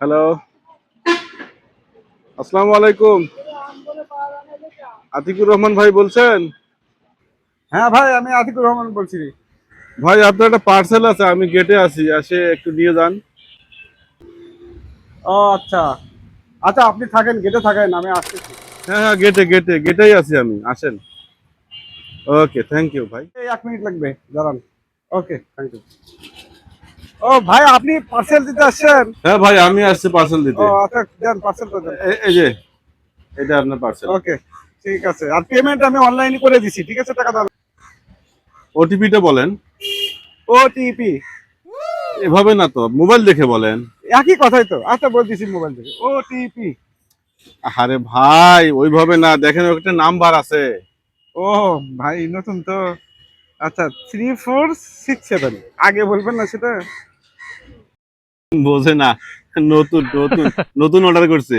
Hello, আসসালামু আলাইকুম। আতিকুর রহমান ভাই বলছেন? হ্যাঁ ভাই, আমি আতিকুর রহমান বলছি। ভাই আপনার একটা পার্সেল আছে, আমি গেটে আছি, এসে একটু নিয়ে যান। ও আচ্ছা আচ্ছা, আপনি থাকেন, গেটে থাকেন, আমি আসতেছি। হ্যাঁ হ্যাঁ, গেটেই আছি আমি, আসেন। ওকে, থ্যাংক ইউ ভাই। এই 1 মিনিট লাগবে, দাঁড়ান। ওকে, থ্যাংক ইউ। ও ভাই, আপনি পার্সেল দিতে আসছেন? হ্যাঁ ভাই, আমি আসছি পার্সেল ও দিতে। আচ্ছা, দেন পার্সেলটা দেন। এই যে, এটা আপনার পার্সেল। ওকে, ঠিক আছে। আর পেমেন্ট আমি অনলাইনে করে দিছি, ঠিক আছে? টাকা দাও। ওটিপিটা বলেন। ওটিপি? এভাবে না তো, মোবাইল দেখে বলেন। একই কথাই তো। আচ্ছা, বল দিছি মোবাইল থেকে। ওটিপি? আরে ভাই, ওইভাবে না, দেখেন একটা নাম্বার আছে। ও ভাই, নতুন তো। আচ্ছা, 3467, আগে বলবেন না সেটা? বোঝে না, নতুন নতুন নতুন অর্ডার করছে।